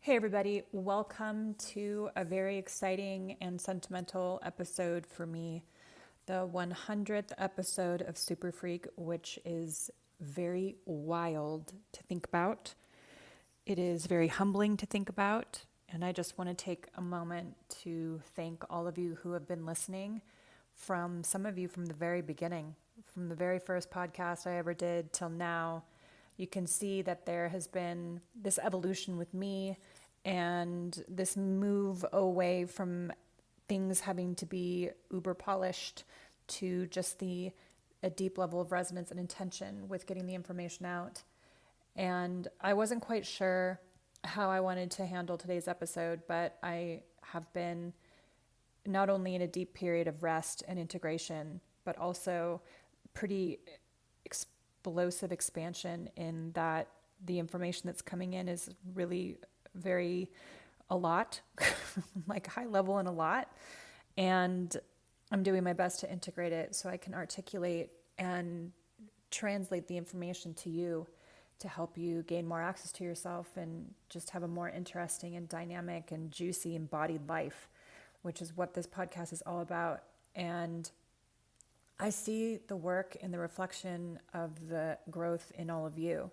Hey everybody, welcome to a very exciting and sentimental episode for me, the 100th episode of Superfreq, which is very wild to think about. It is very humbling to think about, and I just want to take a moment to thank all of you who have been listening, from some of you from the very beginning, from the very first podcast I ever did till now. You can see that there has been this evolution with me and this move away from things having to be uber polished to just a deep level of resonance and intention with getting the information out. And I wasn't quite sure how I wanted to handle today's episode, but I have been not only in a deep period of rest and integration, but also pretty explosive expansion in that the information that's coming in is really very a lot, like high level and a lot. And I'm doing my best to integrate it so I can articulate and translate the information to you to help you gain more access to yourself and just have a more interesting and dynamic and juicy embodied life, which is what this podcast is all about. And I see the work and the reflection of the growth in all of you.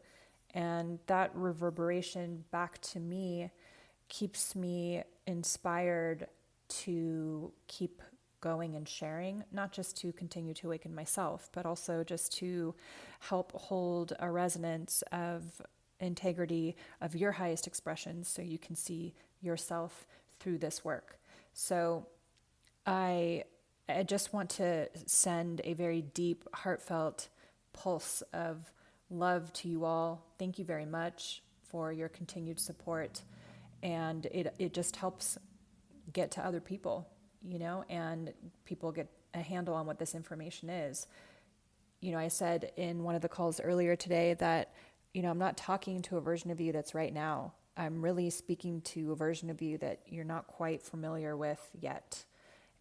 And that reverberation back to me keeps me inspired to keep going and sharing, not just to continue to awaken myself, but also just to help hold a resonance of integrity of your highest expressions so you can see yourself through this work. So I just want to send a very deep, heartfelt pulse of love to you all. Thank you very much for your continued support. And it just helps get to other people, and people get a handle on what this information is. I said in one of the calls earlier today that, I'm not talking to a version of you that's right now. I'm really speaking to a version of you that you're not quite familiar with yet.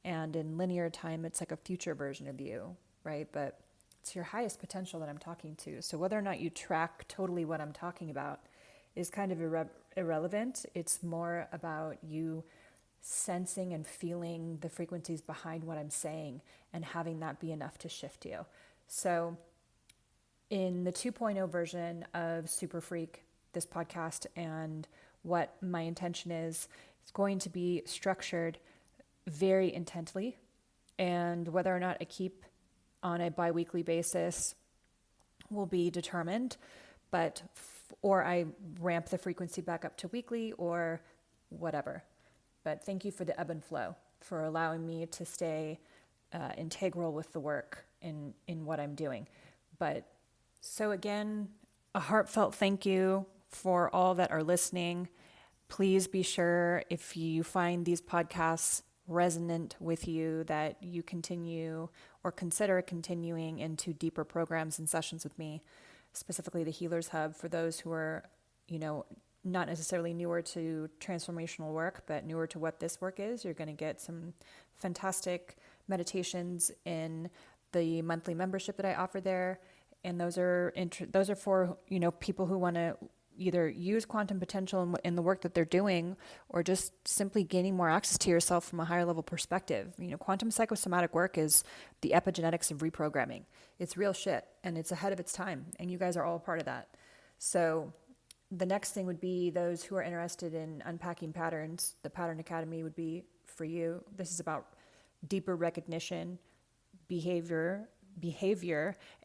And in linear time, it's like a future version of you, right? But it's your highest potential that I'm talking to. So whether or not you track totally what I'm talking about is kind of irrelevant. It's more about you sensing and feeling the frequencies behind what I'm saying and having that be enough to shift you. So in the 2.0 version of Superfreq, this podcast, and what my intention is, it's going to be structured very intently, and whether or not I keep on a bi-weekly basis will be determined, or I ramp the frequency back up to weekly or whatever. But thank you for the ebb and flow, for allowing me to stay integral with the work in what I'm doing. But so again, a heartfelt thank you for all that are listening. Please be sure, if you find these podcasts resonant with you, that you continue or consider continuing into deeper programs and sessions with me, specifically the Healers Hub, for those who are, not necessarily newer to transformational work, but newer to what this work is. You're going to get some fantastic meditations in the monthly membership that I offer there. And those are for, people who want to either use quantum potential in the work that they're doing, or just simply gaining more access to yourself from a higher level perspective. Quantum psychosomatic work is the epigenetics of reprogramming. It's real shit, and it's ahead of its time, and you guys are all a part of that. So the next thing would be those who are interested in unpacking patterns. The Pattern Academy would be for you. This is about deeper recognition, behavior,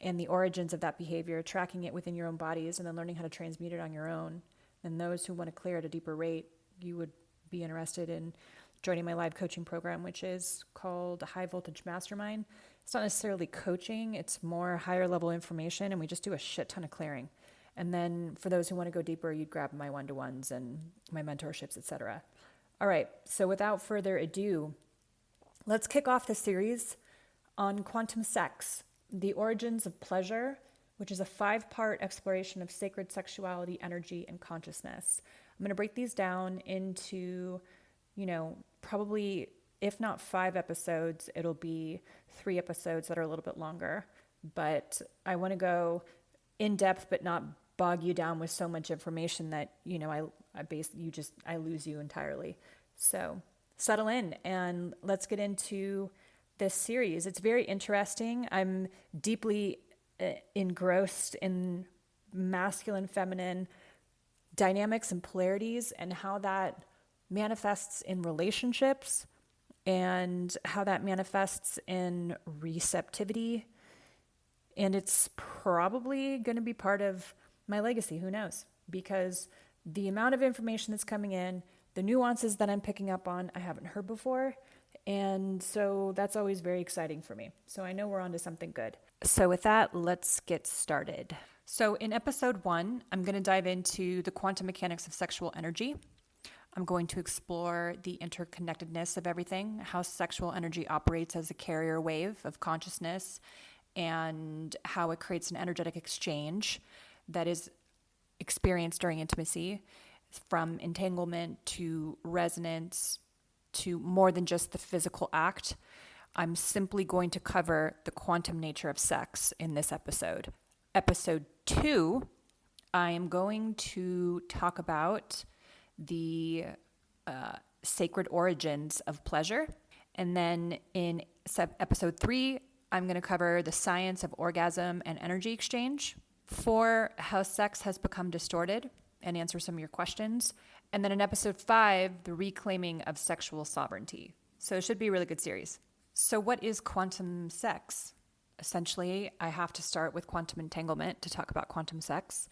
and the origins of that behavior, tracking it within your own bodies, and then learning how to transmute it on your own. And those who want to clear at a deeper rate, you would be interested in joining my live coaching program, which is called High Voltage Mastermind. It's not necessarily coaching, it's more higher level information, and we just do a shit ton of clearing. And then for those who want to go deeper, you'd grab my one-to-ones and my mentorships, etc. All right, so without further ado, let's kick off the series on quantum sex, the origins of pleasure, which is a 5-part exploration of sacred sexuality, energy, and consciousness. I'm going to break these down into, probably, if not 5 episodes, it'll be 3 episodes that are a little bit longer. But I want to go in depth, but not bog you down with so much information that, I lose you entirely. So settle in and let's get into this series. It's very interesting. I'm deeply engrossed in masculine, feminine dynamics and polarities and how that manifests in relationships and how that manifests in receptivity. And it's probably going to be part of my legacy. Who knows? Because the amount of information that's coming in, the nuances that I'm picking up on, I haven't heard before. And so that's always very exciting for me. So I know we're on to something good. So with that, let's get started. So in episode 1, I'm going to dive into the quantum mechanics of sexual energy. I'm going to explore the interconnectedness of everything, how sexual energy operates as a carrier wave of consciousness, and how it creates an energetic exchange that is experienced during intimacy, from entanglement to resonance to more than just the physical act. I'm simply going to cover the quantum nature of sex in this episode. Episode 2, I am going to talk about the sacred origins of pleasure. And then in episode 3, I'm going to cover the science of orgasm and energy exchange. 4, how sex has become distorted, and answer some of your questions. And then in episode 5, the reclaiming of sexual sovereignty. So it should be a really good series. So what is quantum sex? Essentially, I have to start with quantum entanglement to talk about quantum sex.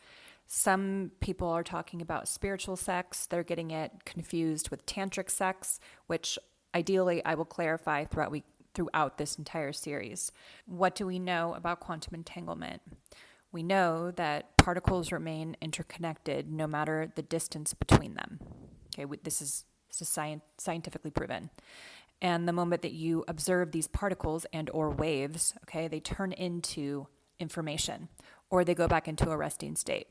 Some people are talking about spiritual sex. They're getting it confused with tantric sex, which ideally I will clarify throughout this entire series. What do we know about quantum entanglement? We know that particles remain interconnected no matter the distance between them. Okay, this is scientifically proven. And the moment that you observe these particles and or waves, okay, they turn into information or they go back into a resting state.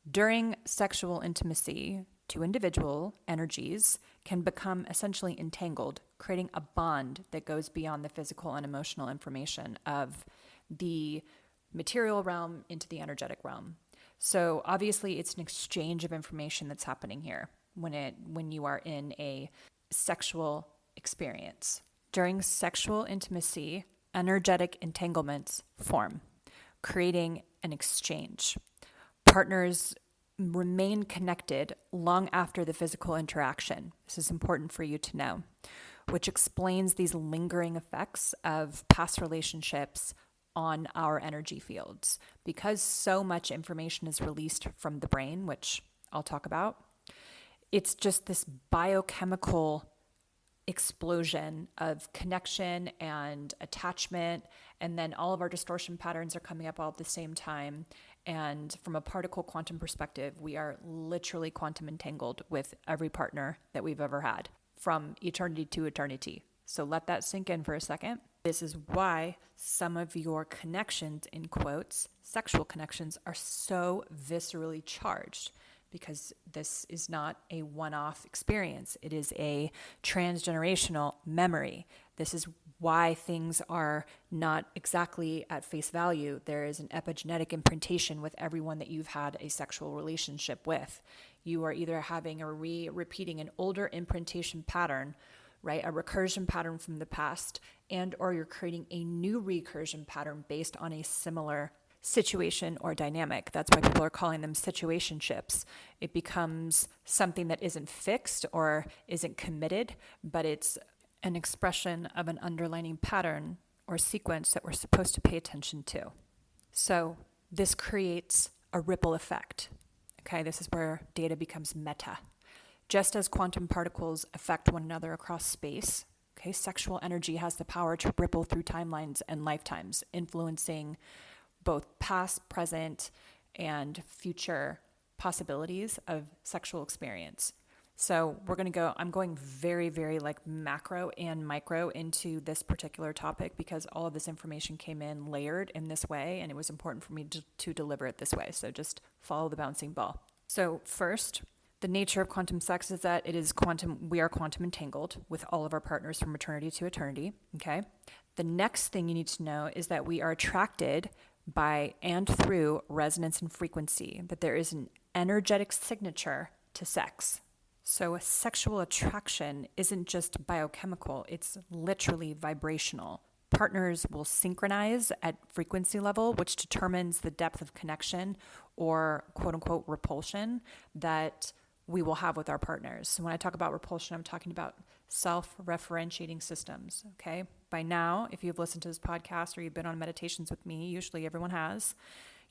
During sexual intimacy, two individual energies can become essentially entangled, creating a bond that goes beyond the physical and emotional information of the material realm into the energetic realm. So obviously it's an exchange of information that's happening here when you are in a sexual experience. During sexual intimacy, energetic entanglements form, creating an exchange. Partners remain connected long after the physical interaction. This is important for you to know, which explains these lingering effects of past relationships on our energy fields. Because so much information is released from the brain, which I'll talk about, it's just this biochemical explosion of connection and attachment, and then all of our distortion patterns are coming up all at the same time. And from a particle quantum perspective, we are literally quantum entangled with every partner that we've ever had from eternity to eternity. So let that sink in for a second. This is why some of your connections, in quotes, sexual connections, are so viscerally charged, because this is not a one-off experience. It is a transgenerational memory. This is why things are not exactly at face value. There is an epigenetic imprintation with everyone that you've had a sexual relationship with. You are either having or repeating an older imprintation pattern, right? A recursion pattern from the past, and or you're creating a new recursion pattern based on a similar situation or dynamic. That's why people are calling them situationships. It becomes something that isn't fixed or isn't committed, but it's an expression of an underlying pattern or sequence that we're supposed to pay attention to. So this creates a ripple effect. Okay, this is where data becomes meta. Just as quantum particles affect one another across space, okay, sexual energy has the power to ripple through timelines and lifetimes, influencing both past, present, and future possibilities of sexual experience. So I'm going very, very macro and micro into this particular topic because all of this information came in layered in this way, and it was important for me to deliver it this way. So just follow the bouncing ball. So first, the nature of quantum sex is that we are quantum entangled with all of our partners from eternity to eternity, okay? The next thing you need to know is that we are attracted by and through resonance and frequency, that there is an energetic signature to sex. So sexual attraction isn't just biochemical, it's literally vibrational. Partners will synchronize at frequency level, which determines the depth of connection or quote unquote repulsion that we will have with our partners. So when I talk about repulsion, I'm talking about self-referentiating systems, okay? By now, if you've listened to this podcast or you've been on meditations with me, usually everyone has,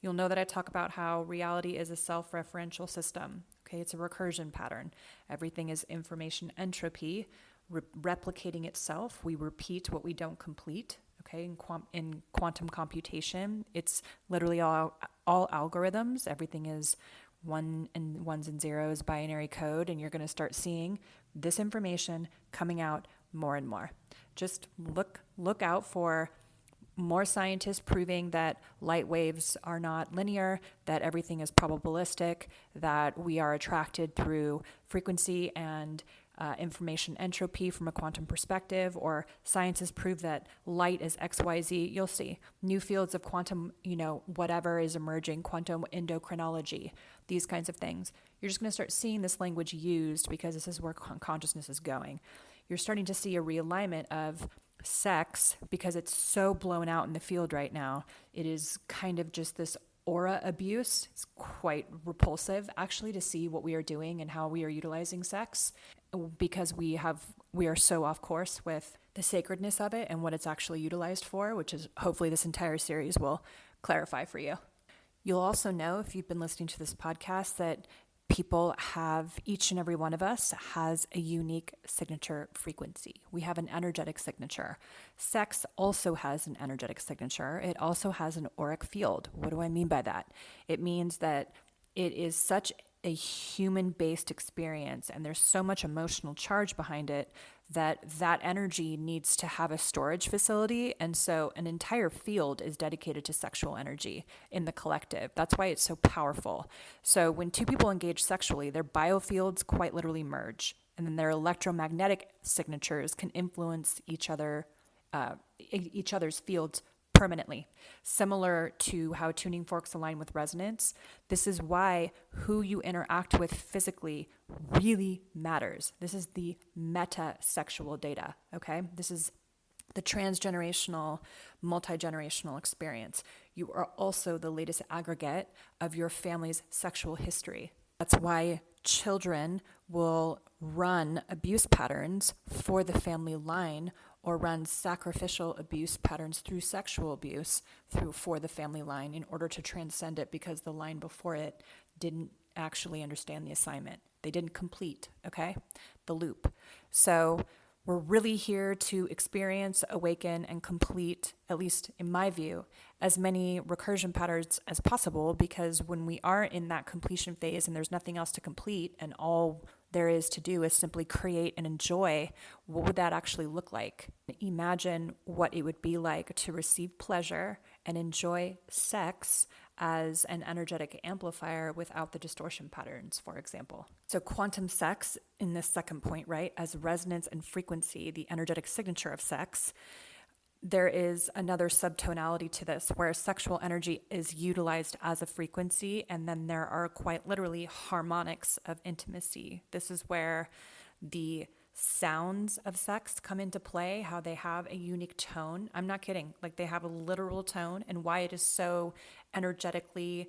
you'll know that I talk about how reality is a self-referential system, okay? It's a recursion pattern. Everything is information entropy, replicating itself. We repeat what we don't complete, okay? In quantum computation, it's literally all algorithms. Everything is ones and zeros, binary code, and you're going to start seeing this information coming out more and more. Just look out for more scientists proving that light waves are not linear, that everything is probabilistic, that we are attracted through frequency and information entropy from a quantum perspective, or scientists prove that light is XYZ. You'll see new fields of quantum, whatever is emerging, quantum endocrinology, these kinds of things. You're just going to start seeing this language used because this is where consciousness is going. You're starting to see a realignment of sex because it's so blown out in the field right now. It is kind of just this aura abuse. It's quite repulsive actually to see what we are doing and how we are utilizing sex because we are so off course with the sacredness of it and what it's actually utilized for, which is hopefully this entire series will clarify for you. You'll also know if you've been listening to this podcast that each and every one of us has a unique signature frequency. We have an energetic signature. Sex also has an energetic signature. It also has an auric field. What do I mean by that? It means that it is such a human-based experience and there's so much emotional charge behind it that energy needs to have a storage facility. And so an entire field is dedicated to sexual energy in the collective. That's why it's so powerful. So when two people engage sexually, their biofields quite literally merge, and then their electromagnetic signatures can influence each other's fields permanently. Similar to how tuning forks align with resonance, this is why who you interact with physically really matters. This is the meta-sexual data, okay? This is the transgenerational, multi-generational experience. You are also the latest aggregate of your family's sexual history. That's why children will run abuse patterns for the family line or run sacrificial abuse patterns through sexual abuse for the family line in order to transcend it because the line before it didn't actually understand the assignment. They didn't complete, okay, the loop. So we're really here to experience, awaken, and complete, at least in my view, as many recursion patterns as possible, because when we are in that completion phase and there's nothing else to complete and all there is to do is simply create and enjoy, what would that actually look like? Imagine what it would be like to receive pleasure and enjoy sex as an energetic amplifier without the distortion patterns, for example. So quantum sex in this second point, right, as resonance and frequency, the energetic signature of sex, there is another subtonality to this where sexual energy is utilized as a frequency, and then there are quite literally harmonics of intimacy. This is where the sounds of sex come into play, how they have a unique tone. I'm not kidding. Like they have a literal tone, and why it is so energetically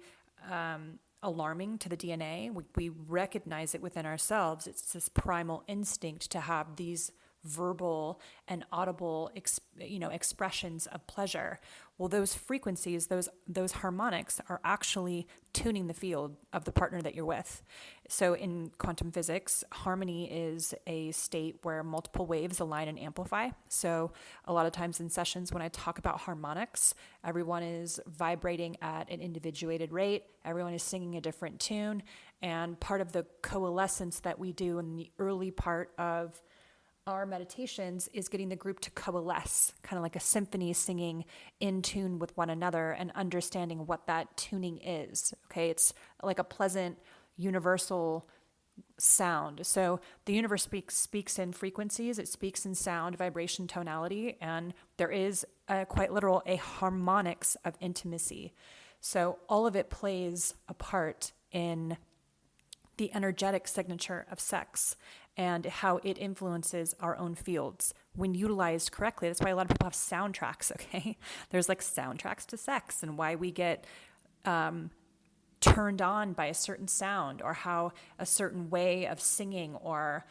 alarming to the DNA. We recognize it within ourselves. It's this primal instinct to have these verbal and audible expressions of pleasure. Well, those frequencies, those harmonics are actually tuning the field of the partner that you're with. So in quantum physics, harmony is a state where multiple waves align and amplify. So a lot of times in sessions when I talk about harmonics, everyone is vibrating at an individuated rate, everyone is singing a different tune, and part of the coalescence that we do in the early part of our meditations is getting the group to coalesce, kind of like a symphony singing in tune with one another and understanding what that tuning is. Okay, it's like a pleasant universal sound. So the universe speaks in frequencies, it speaks in sound, vibration, tonality, and there is quite literal a harmonics of intimacy. So all of it plays a part in the energetic signature of sex and how it influences our own fields when utilized correctly. That's why a lot of people have soundtracks, okay? There's like soundtracks to sex and why we get turned on by a certain sound, or how a certain way of singing or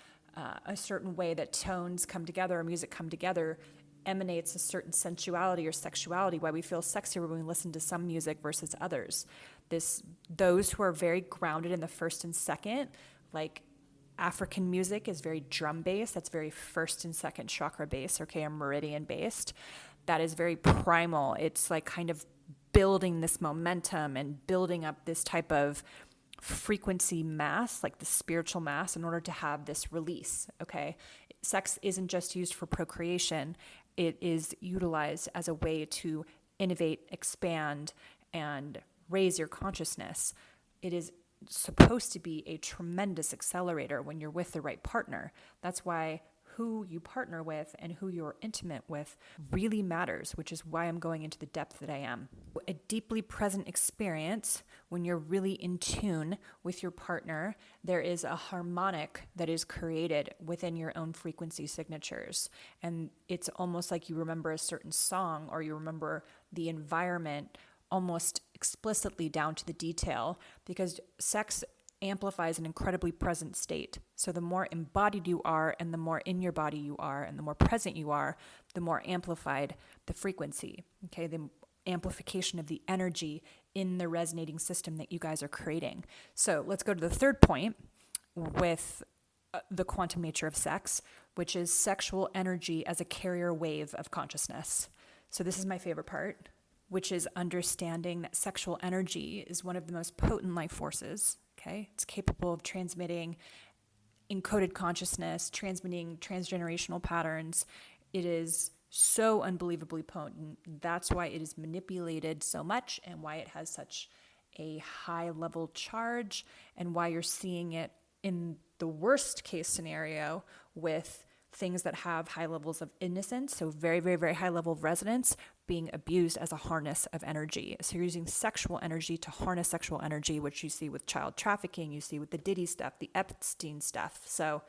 a certain way that tones come together or music come together emanates a certain sensuality or sexuality, why we feel sexier when we listen to some music versus others. Those who are very grounded in the first and second, like African music is very drum based, that's very first and second chakra based, okay, or meridian based. That is very primal. It's like kind of building this momentum and building up this type of frequency mass, like the spiritual mass, in order to have this release, okay? Sex isn't just used for procreation. It is utilized as a way to innovate, expand, and raise your consciousness. It is supposed to be a tremendous accelerator when you're with the right partner. That's why who you partner with and who you're intimate with really matters, which is why I'm going into the depth that I am. A deeply present experience, when you're really in tune with your partner, there is a harmonic that is created within your own frequency signatures. And it's almost like you remember a certain song, or you remember the environment almost explicitly down to the detail, because sex amplifies an incredibly present state. So the more embodied you are, and the more in your body you are, and the more present you are, the more amplified the frequency, okay? The amplification of the energy in the resonating system that you guys are creating. So let's go to the third point with the quantum nature of sex, which is sexual energy as a carrier wave of consciousness. So this is my favorite part, which is understanding that sexual energy is one of the most potent life forces. Okay, it's capable of transmitting encoded consciousness, transmitting transgenerational patterns. It is so unbelievably potent. That's why it is manipulated so much, and why it has such a high level charge, and why you're seeing it in the worst case scenario with things that have high levels of innocence, so very, very, very high level of resonance, being abused as a harness of energy. So you're using sexual energy to harness sexual energy, which you see with child trafficking, you see with the Diddy stuff, the Epstein stuff. So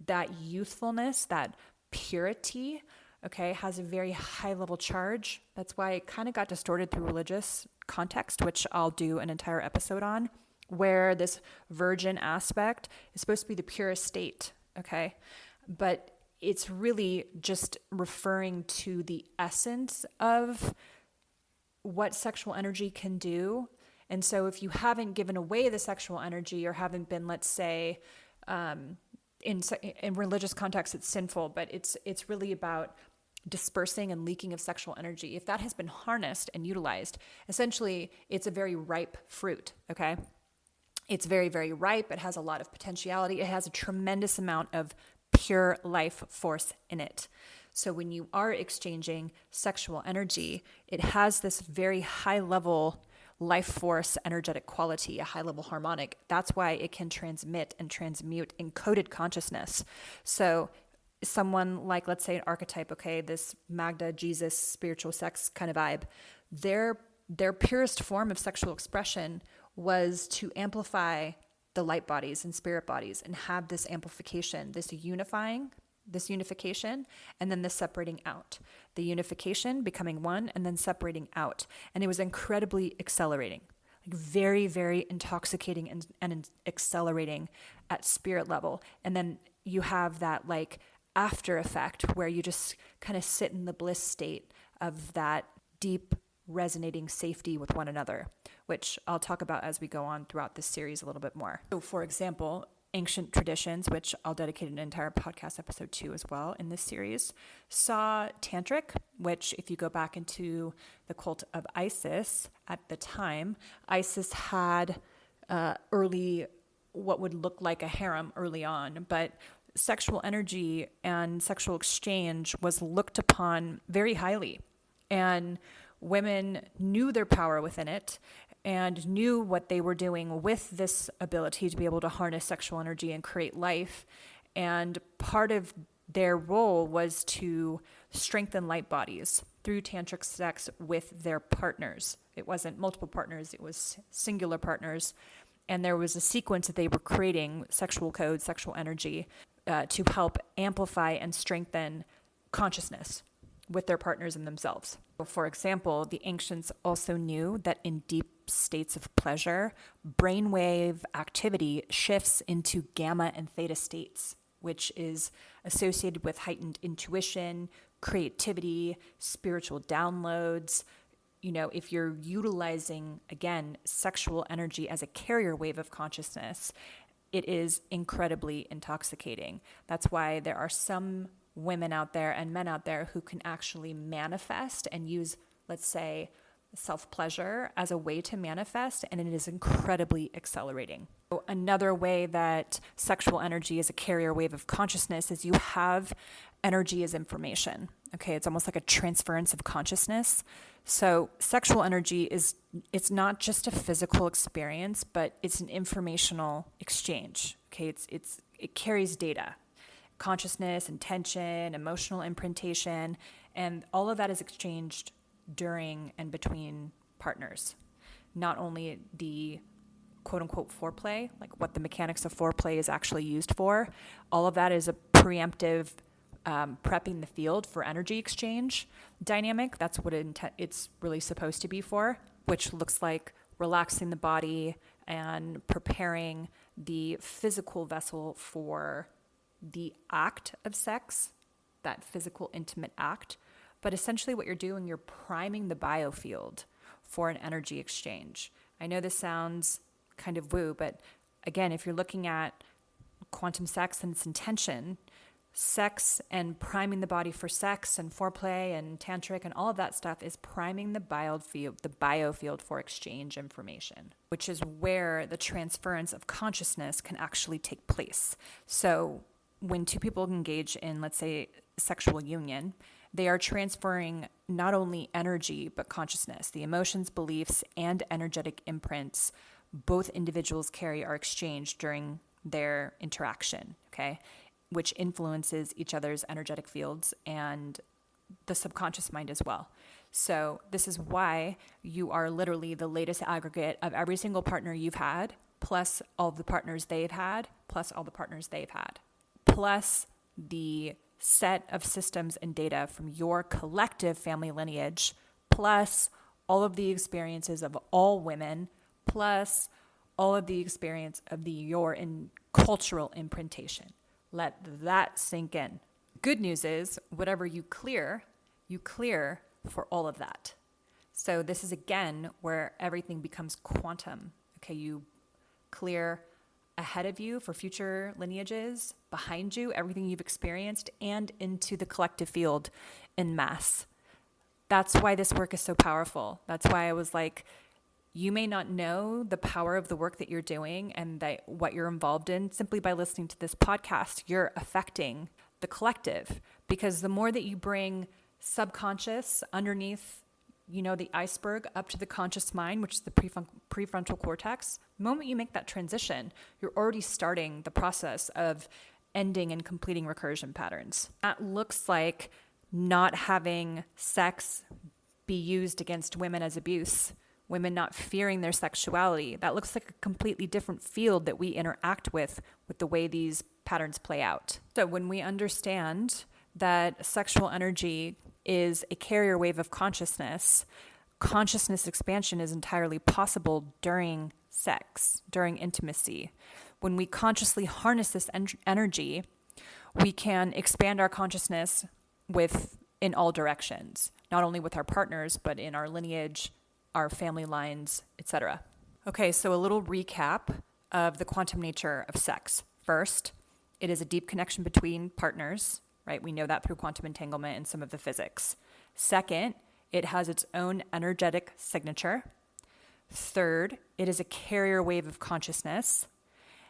that youthfulness, that purity, okay, has a very high level charge. That's why it kind of got distorted through religious context, which I'll do an entire episode on, where this virgin aspect is supposed to be the purest state, okay? But it's really just referring to the essence of what sexual energy can do. And so if you haven't given away the sexual energy, or haven't been, let's say, in religious context, it's sinful, but it's really about dispersing and leaking of sexual energy. If that has been harnessed and utilized, essentially it's a very ripe fruit, okay? It's very, very ripe. It has a lot of potentiality. It has a tremendous amount of pure life force in it. So when you are exchanging sexual energy, it has this very high level life force energetic quality, a high level harmonic. That's why it can transmit and transmute encoded consciousness. So someone like, let's say, an archetype, okay, this Magda, Jesus, spiritual sex kind of vibe, their purest form of sexual expression was to amplify the light bodies and spirit bodies, and have this amplification, this unification, and then the separating out. The unification becoming one, and then separating out. And it was incredibly accelerating, like very, very intoxicating and accelerating at spirit level. And then you have that like after effect where you just kind of sit in the bliss state of that deep resonating safety with one another, which I'll talk about as we go on throughout this series a little bit more. So for example, ancient traditions, which I'll dedicate an entire podcast episode to as well in this series, saw tantric, which if you go back into the cult of Isis at the time, Isis had early, what would look like a harem early on, but sexual energy and sexual exchange was looked upon very highly. And women knew their power within it and knew what they were doing with this ability to be able to harness sexual energy and create life. And part of their role was to strengthen light bodies through tantric sex with their partners. It wasn't multiple partners, it was singular partners. And there was a sequence that they were creating, sexual code, sexual energy, to help amplify and strengthen consciousness with their partners and themselves. For example, the ancients also knew that in deep states of pleasure, brainwave activity shifts into gamma and theta states, which is associated with heightened intuition, creativity, spiritual downloads. If you're utilizing, again, sexual energy as a carrier wave of consciousness, it is incredibly intoxicating. That's why there are some women out there and men out there who can actually manifest and use, let's say, self-pleasure as a way to manifest, and it is incredibly accelerating. So another way that sexual energy is a carrier wave of consciousness is you have energy as information. Okay, it's almost like a transference of consciousness. So sexual energy it's not just a physical experience, but it's an informational exchange. Okay, it carries data, consciousness, intention, emotional imprintation, and all of that is exchanged during and between partners. Not only the quote unquote foreplay, like what the mechanics of foreplay is actually used for, all of that is a preemptive prepping the field for energy exchange dynamic. That's what it's really supposed to be for, which looks like relaxing the body and preparing the physical vessel for the act of sex, that physical intimate act. But essentially what you're doing, you're priming the biofield for an energy exchange. I know this sounds kind of woo, but again, if you're looking at quantum sex and its intention, sex and priming the body for sex and foreplay and tantric and all of that stuff is priming the biofield for exchange information, which is where the transference of consciousness can actually take place. So when two people engage in, let's say, sexual union, they are transferring not only energy, but consciousness. The emotions, beliefs, and energetic imprints both individuals carry are exchanged during their interaction, okay, which influences each other's energetic fields and the subconscious mind as well. So this is why you are literally the latest aggregate of every single partner you've had, plus all the partners they've had, plus all the partners they've had, plus the set of systems and data from your collective family lineage, plus all of the experiences of all women, plus all of the experience of your cultural imprintation. Let that sink in. Good news is, whatever you clear for all of that. So this is, again, where everything becomes quantum. Okay, you clear ahead of you for future lineages, behind you, everything you've experienced, and into the collective field en masse. That's why this work is so powerful. That's why I was like, you may not know the power of the work that you're doing and that what you're involved in simply by listening to this podcast. You're affecting the collective, because the more that you bring subconscious underneath, the iceberg up to the conscious mind, which is the prefrontal cortex, the moment you make that transition, you're already starting the process of ending and completing recursion patterns. That looks like not having sex be used against women as abuse, women not fearing their sexuality. That looks like a completely different field that we interact with the way these patterns play out. So when we understand that sexual energy is a carrier wave of consciousness expansion is entirely possible during sex, during intimacy. When we consciously harness this energy, we can expand our consciousness in all directions, not only with our partners, but in our lineage, our family lines, etc. Okay, so a little recap of the quantum nature of sex. First, it is a deep connection between partners, right? We know that through quantum entanglement and some of the physics. Second, it has its own energetic signature. Third, it is a carrier wave of consciousness.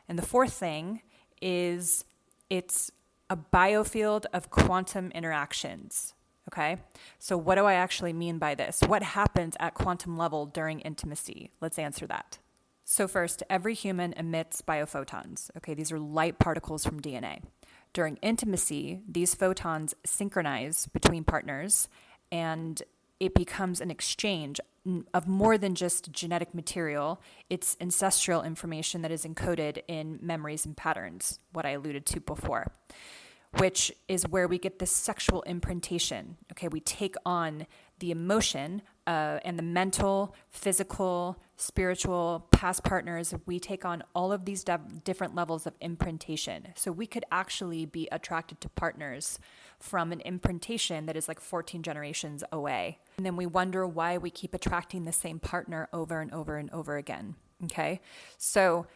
And the fourth thing is it's a biofield of quantum interactions. Okay, so what do I actually mean by this? What happens at quantum level during intimacy? Let's answer that. So first, every human emits biophotons. Okay, these are light particles from DNA. During intimacy, these photons synchronize between partners and it becomes an exchange of more than just genetic material. It's ancestral information that is encoded in memories and patterns, what I alluded to before, which is where we get this sexual imprintation. Okay, we take on the emotion and the mental, physical, spiritual, past partners. We take on all of these different levels of imprintation. So we could actually be attracted to partners from an imprintation that is like 14 generations away. And then we wonder why we keep attracting the same partner over and over and over again. Okay, so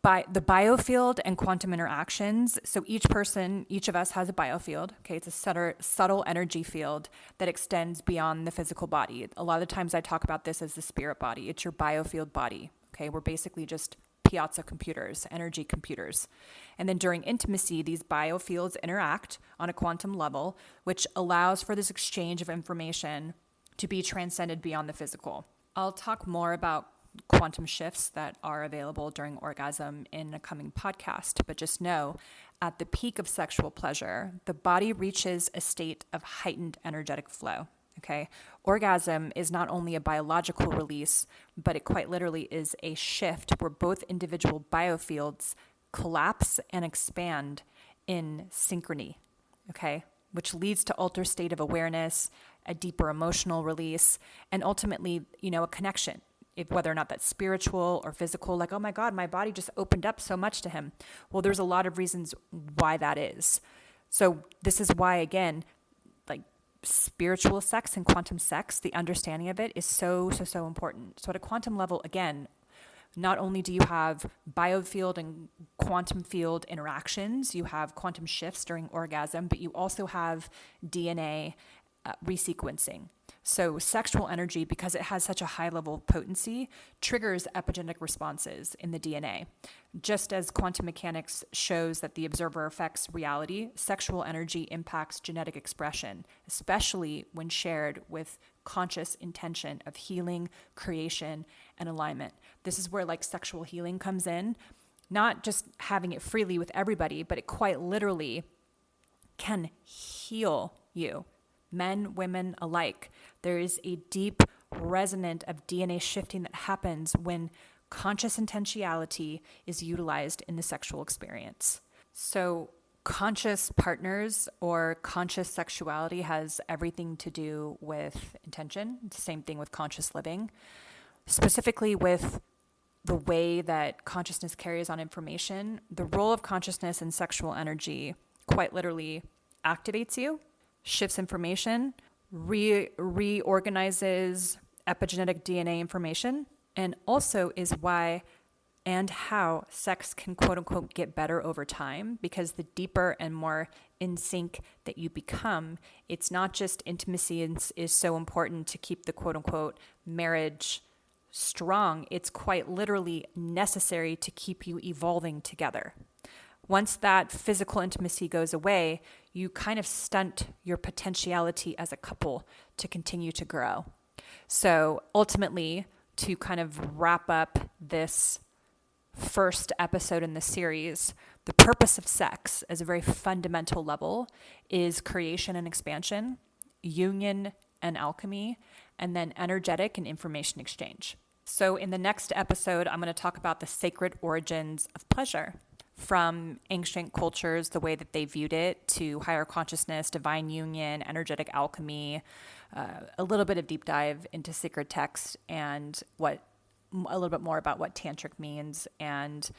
by the biofield and quantum interactions. So each of us has a biofield. Okay, it's a subtle energy field that extends beyond the physical body. A lot of times I talk about this as the spirit body. It's your biofield body. Okay, we're basically just piazza computers, energy computers. And then during intimacy, these biofields interact on a quantum level, which allows for this exchange of information to be transcended beyond the physical. I'll talk more about quantum shifts that are available during orgasm in a coming podcast, but just know at the peak of sexual pleasure, the body reaches a state of heightened energetic flow. Okay, orgasm is not only a biological release, but it quite literally is a shift where both individual biofields collapse and expand in synchrony. Okay, which leads to altered state of awareness, a deeper emotional release, and ultimately, a connection. Whether or not that's spiritual or physical, like, oh my God, my body just opened up so much to him. Well, there's a lot of reasons why that is. So this is why, again, like spiritual sex and quantum sex, the understanding of it is so important. So at a quantum level, again, not only do you have biofield and quantum field interactions, you have quantum shifts during orgasm, but you also have DNA resequencing. So sexual energy, because it has such a high level of potency, triggers epigenetic responses in the DNA. Just as quantum mechanics shows that the observer affects reality, sexual energy impacts genetic expression, especially when shared with conscious intention of healing, creation, and alignment. This is where like sexual healing comes in, not just having it freely with everybody, but it quite literally can heal you. Men, women alike. There is a deep resonance of DNA shifting that happens when conscious intentionality is utilized in the sexual experience. So conscious partners or conscious sexuality has everything to do with intention. It's the same thing with conscious living, specifically with the way that consciousness carries on information. The role of consciousness in sexual energy quite literally activates you, shifts information, reorganizes epigenetic DNA information, and also is why and how sex can quote unquote get better over time, because the deeper and more in sync that you become, it's not just intimacy is so important to keep the quote unquote marriage strong. It's quite literally necessary to keep you evolving together. Once that physical intimacy goes away, you kind of stunt your potentiality as a couple to continue to grow. So ultimately, to kind of wrap up this first episode in the series, the purpose of sex as a very fundamental level is creation and expansion, union and alchemy, and then energetic and information exchange. So in the next episode, I'm going to talk about the sacred origins of pleasure, from ancient cultures, the way that they viewed it, to higher consciousness, divine union, energetic alchemy, a little bit of deep dive into sacred texts, and a little bit more about what tantric means, and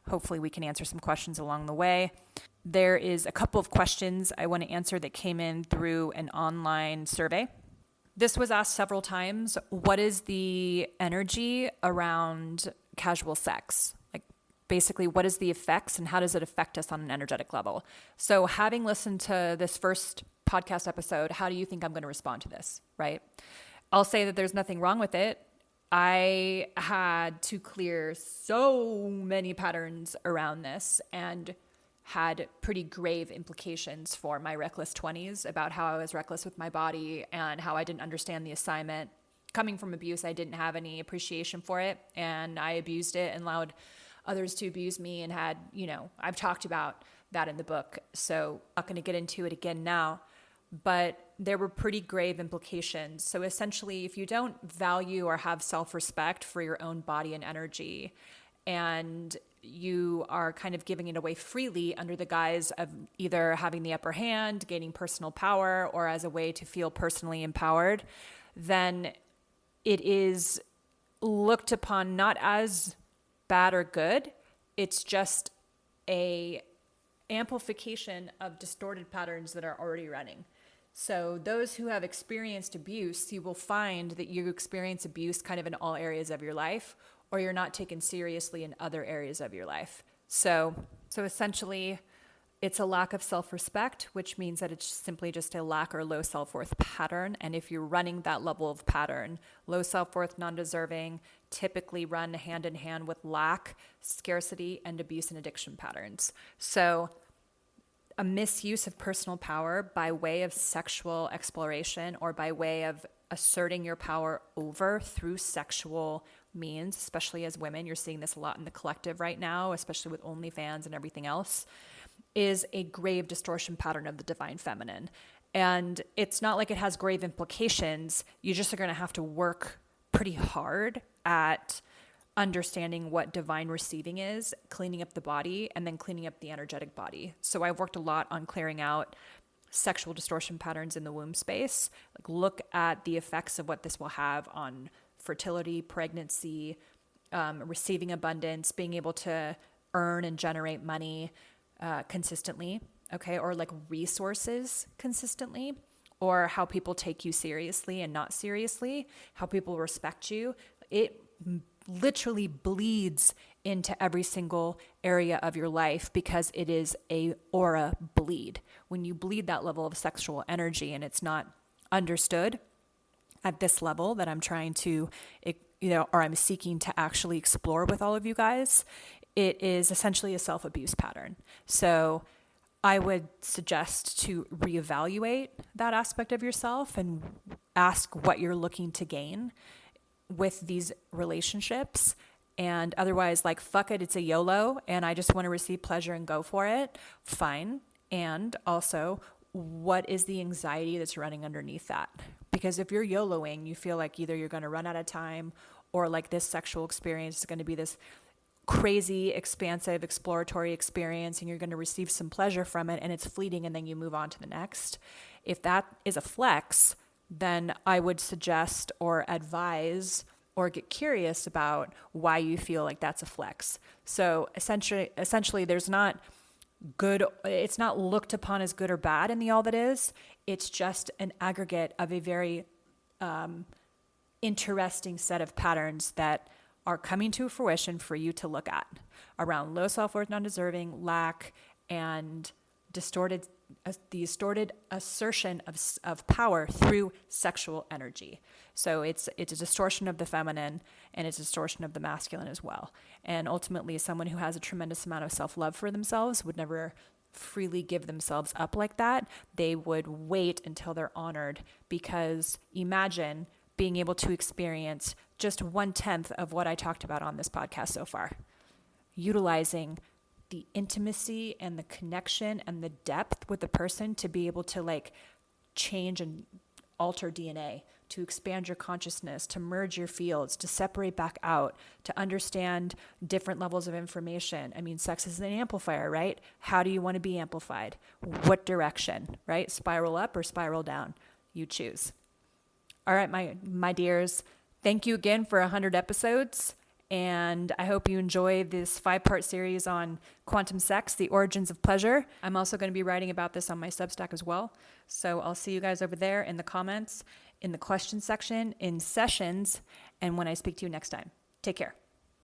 hopefully we can answer some questions along the way. There is a couple of questions I want to answer that came in through an online survey. This was asked several times. What is the energy around casual sex? Basically, what is the effects and how does it affect us on an energetic level? So having listened to this first podcast episode, how do you think I'm going to respond to this, right? I'll say that there's nothing wrong with it. I had to clear so many patterns around this and had pretty grave implications for my reckless 20s about how I was reckless with my body and how I didn't understand the assignment. Coming from abuse, I didn't have any appreciation for it, and I abused it and allowed others to abuse me, and had, I've talked about that in the book, so I'm not going to get into it again now. but there were pretty grave implications. So essentially, if you don't value or have self-respect for your own body and energy, and you are kind of giving it away freely under the guise of either having the upper hand, gaining personal power, or as a way to feel personally empowered, then it is looked upon not as bad or good. It's just a amplification of distorted patterns that are already running. So those who have experienced abuse, you will find that you experience abuse kind of in all areas of your life, or you're not taken seriously in other areas of your life. So essentially, it's a lack of self-respect, which means that it's simply just a lack or low self-worth pattern. And if you're running that level of pattern, low self-worth, non-deserving, typically run hand in hand with lack, scarcity, and abuse and addiction patterns. So a misuse of personal power by way of sexual exploration or by way of asserting your power over through sexual means, especially as women, you're seeing this a lot in the collective right now, especially with OnlyFans and everything else, is a grave distortion pattern of the divine feminine. And it's not like it has grave implications. You just are going to have to work pretty hard at understanding what divine receiving is, cleaning up the body, and then cleaning up the energetic body. So I've worked a lot on clearing out sexual distortion patterns in the womb space. Like, look at the effects of what this will have on fertility, pregnancy, receiving abundance, being able to earn and generate money consistently, okay, or like resources consistently, or how people take you seriously and not seriously, how people respect you. It literally bleeds into every single area of your life because it is a aura bleed. When you bleed that level of sexual energy and it's not understood at this level that I'm trying to, or I'm seeking to actually explore with all of you guys, it is essentially a self-abuse pattern. So I would suggest to reevaluate that aspect of yourself and ask what you're looking to gain with these relationships. And otherwise, like, fuck it, it's a YOLO and I just want to receive pleasure and go for it. Fine. And also, what is the anxiety that's running underneath that? Because if you're YOLOing, you feel like either you're going to run out of time or like this sexual experience is going to be this crazy, expansive, exploratory experience and you're going to receive some pleasure from it and it's fleeting and then you move on to the next. If that is a flex, then I would suggest or advise or get curious about why you feel like that's a flex. So essentially there's not good, it's not looked upon as good or bad in the all that is. It's just an aggregate of a very interesting set of patterns that are coming to fruition for you to look at around low self-worth, non-deserving, lack, and the distorted assertion of power through sexual energy. So it's a distortion of the feminine and it's a distortion of the masculine as well. And ultimately, someone who has a tremendous amount of self-love for themselves would never freely give themselves up like that. They would wait until they're honored, because imagine being able to experience just 1/10 of what I talked about on this podcast so far, utilizing the intimacy and the connection and the depth with the person to be able to like change and alter DNA, to expand your consciousness, to merge your fields, to separate back out, to understand different levels of information. I mean, sex is an amplifier, right? How do you want to be amplified? What direction, right? Spiral up or spiral down? You choose. All right, my dears, thank you again for 100 episodes. And I hope you enjoy this 5-part series on quantum sex, the origins of pleasure. I'm also going to be writing about this on my Substack as well. So I'll see you guys over there in the comments, in the question section, in sessions, and when I speak to you next time. Take care.